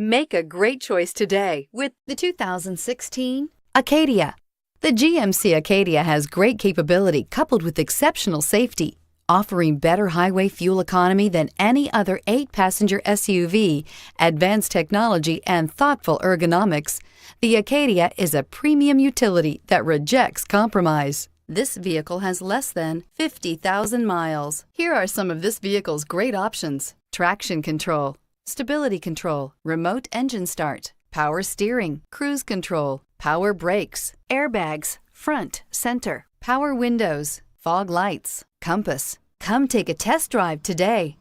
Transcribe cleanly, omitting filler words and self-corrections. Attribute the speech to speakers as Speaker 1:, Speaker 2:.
Speaker 1: Make a great choice today with the 2016 Acadia. The GMC Acadia has great capability coupled with exceptional safety, offering better highway fuel economy than any other 8-passenger SUV, advanced technology, and thoughtful ergonomics. The Acadia is a premium utility that rejects compromise. This vehicle has less than 50,000 miles. Here are some of this vehicle's great options: traction control, stability control, remote engine start, power steering, cruise control, power brakes, airbags, front, center, power windows, fog lights, compass. Come take a test drive today.